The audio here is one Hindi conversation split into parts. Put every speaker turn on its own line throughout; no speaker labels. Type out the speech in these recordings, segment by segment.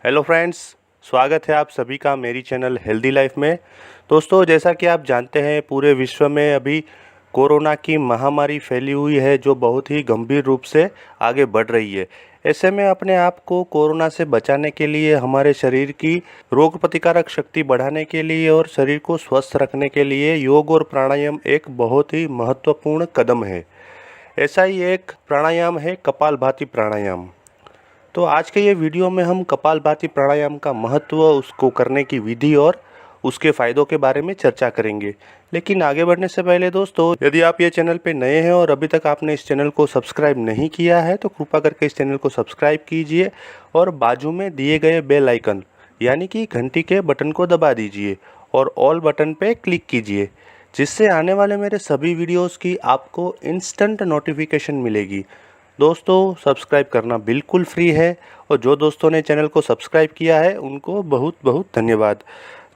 हेलो फ्रेंड्स, स्वागत है आप सभी का मेरी चैनल हेल्दी लाइफ में। दोस्तों, जैसा कि आप जानते हैं पूरे विश्व में अभी कोरोना की महामारी फैली हुई है जो बहुत ही गंभीर रूप से आगे बढ़ रही है। ऐसे में अपने आप को कोरोना से बचाने के लिए, हमारे शरीर की रोग प्रतिकारक शक्ति बढ़ाने के लिए और शरीर को स्वस्थ रखने के लिए योग और प्राणायाम एक बहुत ही महत्वपूर्ण कदम है। ऐसा ही एक प्राणायाम है कपालभाति प्राणायाम। तो आज के ये वीडियो में हम कपालभाति प्राणायाम का महत्व, उसको करने की विधि और उसके फ़ायदों के बारे में चर्चा करेंगे। लेकिन आगे बढ़ने से पहले दोस्तों, यदि आप ये चैनल पे नए हैं और अभी तक आपने इस चैनल को सब्सक्राइब नहीं किया है तो कृपा करके इस चैनल को सब्सक्राइब कीजिए और बाजू में दिए गए बेल आइकन यानी कि घंटी के बटन को दबा दीजिए और ऑल बटन पे क्लिक कीजिए, जिससे आने वाले मेरे सभी वीडियोज़ की आपको इंस्टेंट नोटिफिकेशन मिलेगी। दोस्तों, सब्सक्राइब करना बिल्कुल फ्री है और जो दोस्तों ने चैनल को सब्सक्राइब किया है उनको बहुत बहुत धन्यवाद।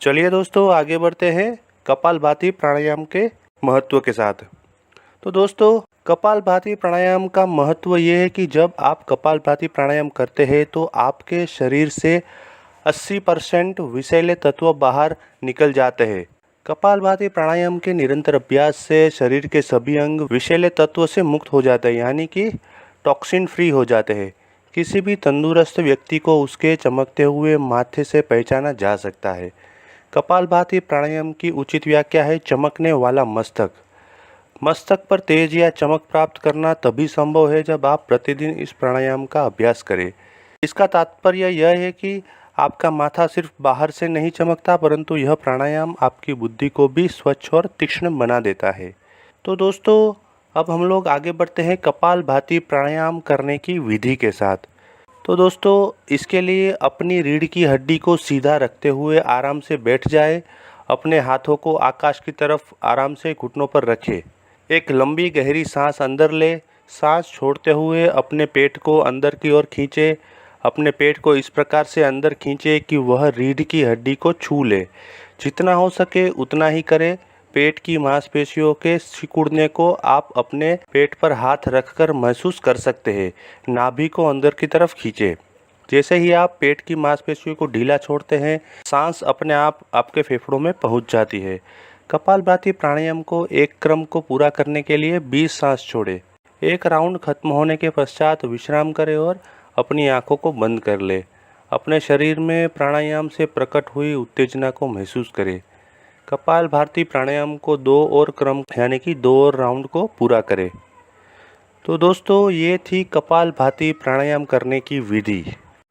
चलिए दोस्तों, आगे बढ़ते हैं कपालभाति प्राणायाम के महत्व के साथ। तो दोस्तों, कपालभाति प्राणायाम का महत्व ये है कि जब आप कपालभाति प्राणायाम करते हैं तो आपके शरीर से 80% विषैले तत्व बाहर निकल जाते हैं। कपालभाति प्राणायाम के निरंतर अभ्यास से शरीर के सभी अंग विषैले तत्व से मुक्त हो जाते हैं, यानी कि टॉक्सिन फ्री हो जाते हैं। किसी भी तंदुरुस्त व्यक्ति को उसके चमकते हुए माथे से पहचाना जा सकता है। कपालभाति प्राणायाम की उचित व्याख्या है चमकने वाला मस्तक। मस्तक पर तेज या चमक प्राप्त करना तभी संभव है जब आप प्रतिदिन इस प्राणायाम का अभ्यास करें। इसका तात्पर्य यह है कि आपका माथा सिर्फ बाहर से नहीं चमकता, परंतु यह प्राणायाम आपकी बुद्धि को भी स्वच्छ और तीक्ष्ण बना देता है। तो दोस्तों, अब हम लोग आगे बढ़ते हैं कपालभाति प्राणायाम करने की विधि के साथ। तो दोस्तों, इसके लिए अपनी रीढ़ की हड्डी को सीधा रखते हुए आराम से बैठ जाए। अपने हाथों को आकाश की तरफ आराम से घुटनों पर रखें। एक लंबी गहरी सांस अंदर ले। सांस छोड़ते हुए अपने पेट को अंदर की ओर खींचे। अपने पेट को इस प्रकार से अंदर खींचे कि वह रीढ़ की हड्डी को छू ले। जितना हो सके उतना ही करें। पेट की मांसपेशियों के सिकुड़ने को आप अपने पेट पर हाथ रखकर महसूस कर सकते हैं। नाभि को अंदर की तरफ खींचे। जैसे ही आप पेट की मांसपेशियों को ढीला छोड़ते हैं, सांस अपने आप आपके फेफड़ों में पहुंच जाती है। कपालभाति प्राणायाम को एक क्रम को पूरा करने के लिए 20 सांस छोड़े। एक राउंड खत्म होने के पश्चात विश्राम करें और अपनी आंखों को बंद कर ले। अपने शरीर में प्राणायाम से प्रकट हुई उत्तेजना को महसूस करें। कपालभाति प्राणायाम को 2 और क्रम यानी कि 2 और राउंड को पूरा करें। तो दोस्तों, ये थी कपालभाति प्राणायाम करने की विधि।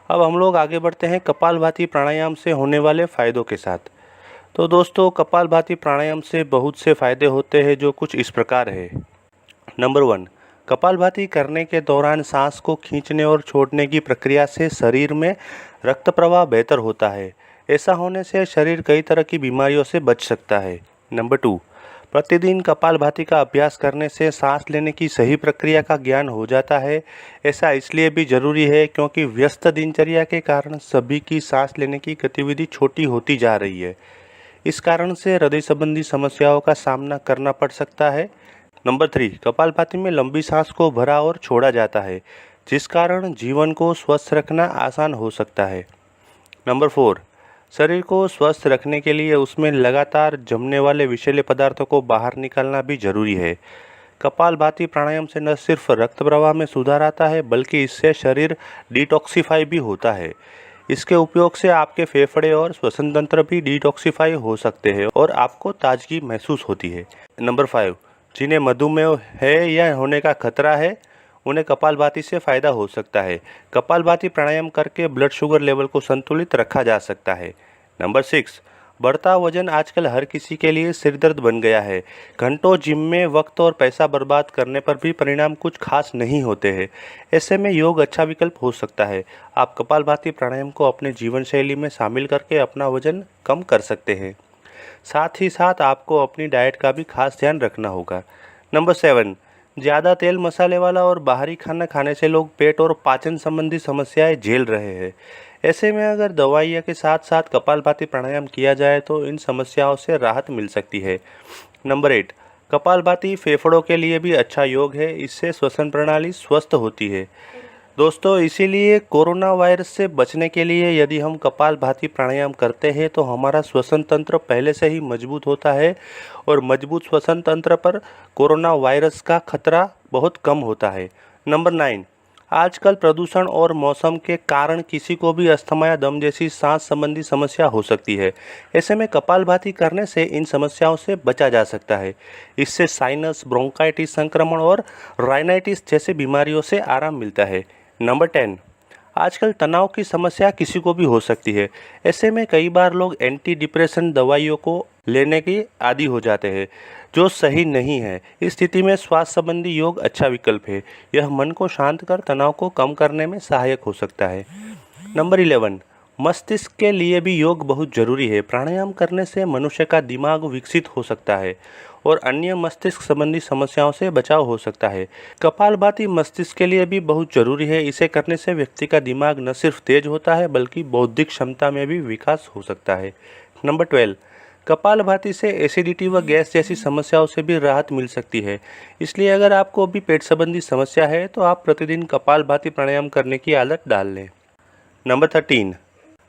अब हम लोग आगे बढ़ते हैं कपालभाति प्राणायाम से होने वाले फ़ायदों के साथ। तो दोस्तों, कपालभाति प्राणायाम से बहुत से फ़ायदे होते हैं जो कुछ इस प्रकार है। नंबर 1, कपालभाति करने के दौरान सांस को खींचने और छोड़ने की प्रक्रिया से शरीर में रक्त प्रवाह बेहतर होता है। ऐसा होने से शरीर कई तरह की बीमारियों से बच सकता है। नंबर 2, प्रतिदिन कपालभाति का अभ्यास करने से सांस लेने की सही प्रक्रिया का ज्ञान हो जाता है। ऐसा इसलिए भी जरूरी है क्योंकि व्यस्त दिनचर्या के कारण सभी की सांस लेने की गतिविधि छोटी होती जा रही है। इस कारण से हृदय संबंधी समस्याओं का सामना करना पड़ सकता है। नंबर 3, कपालभाति में लंबी सांस को भरा और छोड़ा जाता है, जिस कारण जीवन को स्वस्थ रखना आसान हो सकता है। नंबर 4, शरीर को स्वस्थ रखने के लिए उसमें लगातार जमने वाले विषैले पदार्थों को बाहर निकालना भी जरूरी है। कपालभाति प्राणायाम से न सिर्फ रक्त प्रवाह में सुधार आता है, बल्कि इससे शरीर डिटॉक्सिफाई भी होता है। इसके उपयोग से आपके फेफड़े और श्वसन तंत्र भी डिटॉक्सिफाई हो सकते हैं और आपको ताजगी महसूस होती है। नंबर 5, जिन्हें मधुमेह है या होने का खतरा है, उन्हें कपालभाति से फ़ायदा हो सकता है। कपालभाति प्राणायाम करके ब्लड शुगर लेवल को संतुलित रखा जा सकता है। नंबर 6, बढ़ता वजन आजकल हर किसी के लिए सिरदर्द बन गया है। घंटों जिम में वक्त और पैसा बर्बाद करने पर भी परिणाम कुछ खास नहीं होते हैं। ऐसे में योग अच्छा विकल्प हो सकता है। आप कपालभाति प्राणायाम को अपने जीवन शैली में शामिल करके अपना वजन कम कर सकते हैं। साथ ही साथ आपको अपनी डाइट का भी खास ध्यान रखना होगा। नंबर 7, ज़्यादा तेल मसाले वाला और बाहरी खाना खाने से लोग पेट और पाचन संबंधी समस्याएं झेल रहे हैं। ऐसे में अगर दवाइयों के साथ साथ कपालभाति प्राणायाम किया जाए तो इन समस्याओं से राहत मिल सकती है। नंबर 8, कपालभाति फेफड़ों के लिए भी अच्छा योग है। इससे श्वसन प्रणाली स्वस्थ होती है। दोस्तों इसीलिए कोरोना वायरस से बचने के लिए यदि हम कपालभाति प्राणायाम करते हैं तो हमारा श्वसन तंत्र पहले से ही मजबूत होता है और मजबूत श्वसन तंत्र पर कोरोना वायरस का खतरा बहुत कम होता है। नंबर 9, आजकल प्रदूषण और मौसम के कारण किसी को भी अस्थमा या दम जैसी सांस संबंधी समस्या हो सकती है। ऐसे में कपालभाति करने से इन समस्याओं से बचा जा सकता है। इससे साइनस, ब्रोंकाइटिस संक्रमण और राइनाइटिस जैसी बीमारियों से आराम मिलता है। नंबर 10, आजकल तनाव की समस्या किसी को भी हो सकती है। ऐसे में कई बार लोग एंटी डिप्रेशन दवाइयों को लेने की आदी हो जाते हैं, जो सही नहीं है। इस स्थिति में स्वास्थ्य संबंधी योग अच्छा विकल्प है। यह मन को शांत कर तनाव को कम करने में सहायक हो सकता है। नंबर 11, मस्तिष्क के लिए भी योग बहुत जरूरी है। प्राणायाम करने से मनुष्य का दिमाग विकसित हो सकता है और अन्य मस्तिष्क संबंधी समस्याओं से बचाव हो सकता है। कपालभाति मस्तिष्क के लिए भी बहुत जरूरी है। इसे करने से व्यक्ति का दिमाग न सिर्फ तेज होता है बल्कि बौद्धिक क्षमता में भी विकास हो सकता है। नंबर 12, कपालभाति से एसिडिटी व गैस जैसी समस्याओं से भी राहत मिल सकती है। इसलिए अगर आपको भी पेट संबंधी समस्या है तो आप प्रतिदिन कपालभाति प्राणायाम करने की आदत डाल लें। नंबर 13,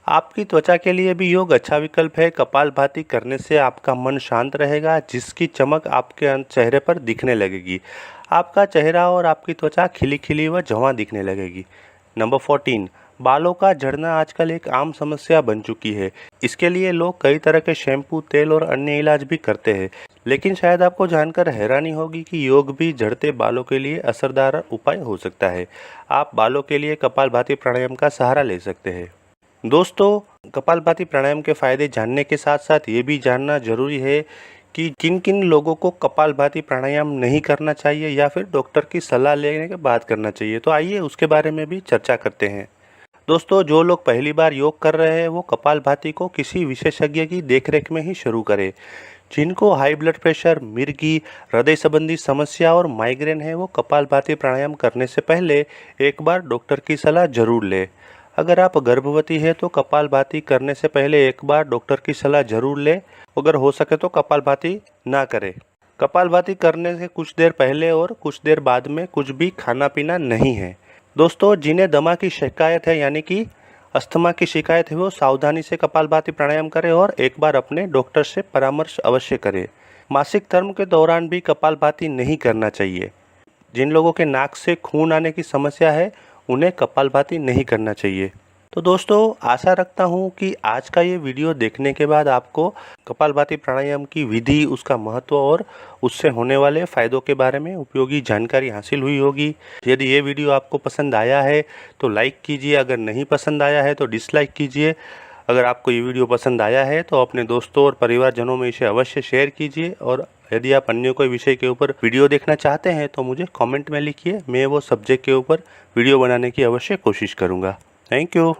आपकी त्वचा के लिए भी योग अच्छा विकल्प है। कपालभाति करने से आपका मन शांत रहेगा, जिसकी चमक आपके चेहरे पर दिखने लगेगी। आपका चेहरा और आपकी त्वचा खिली खिली व जवां दिखने लगेगी। नंबर 14, बालों का झड़ना आजकल एक आम समस्या बन चुकी है। इसके लिए लोग कई तरह के शैम्पू, तेल और अन्य इलाज भी करते हैं, लेकिन शायद आपको जानकर हैरानी होगी कि योग भी झड़ते बालों के लिए असरदार उपाय हो सकता है। आप बालों के लिए कपालभाति प्राणायाम का सहारा ले सकते हैं। दोस्तों, कपालभाति प्राणायाम के फायदे जानने के साथ साथ ये भी जानना जरूरी है कि किन किन लोगों को कपालभाति प्राणायाम नहीं करना चाहिए या फिर डॉक्टर की सलाह लेने के बाद करना चाहिए। तो आइए उसके बारे में भी चर्चा करते हैं। दोस्तों, जो लोग पहली बार योग कर रहे हैं वो कपालभाति को किसी विशेषज्ञ की देखरेख में ही शुरू करें। जिनको हाई ब्लड प्रेशर, मिर्गी, हृदय संबंधी समस्या और माइग्रेन है वो कपालभाति प्राणायाम करने से पहले एक बार डॉक्टर की सलाह जरूर लें। अगर आप गर्भवती है तो कपालभाति करने से पहले एक बार डॉक्टर की सलाह जरूर लें। अगर हो सके तो कपालभाति ना करें। कपालभाति करने से कुछ देर पहले और कुछ देर बाद में कुछ भी खाना पीना नहीं है। दोस्तों, जिन्हें दमा की शिकायत है यानी कि अस्थमा की शिकायत है वो सावधानी से कपालभाति प्राणायाम करें और एक बार अपने डॉक्टर से परामर्श अवश्य करें। मासिक धर्म के दौरान भी कपालभाति नहीं करना चाहिए। जिन लोगों के नाक से खून आने की समस्या है उन्हें कपालभाति नहीं करना चाहिए। तो दोस्तों, आशा रखता हूँ कि आज का ये वीडियो देखने के बाद आपको कपालभाति प्राणायाम की विधि, उसका महत्व और उससे होने वाले फ़ायदों के बारे में उपयोगी जानकारी हासिल हुई होगी। यदि ये वीडियो आपको पसंद आया है तो लाइक कीजिए, अगर नहीं पसंद आया है तो डिसलाइक कीजिए। अगर आपको ये वीडियो पसंद आया है तो अपने दोस्तों और परिवारजनों में इसे अवश्य शेयर कीजिए और यदि आप अन्य कोई विषय के ऊपर वीडियो देखना चाहते हैं तो मुझे कमेंट में लिखिए। मैं वो सब्जेक्ट के ऊपर वीडियो बनाने की अवश्य कोशिश करूँगा। Thank you.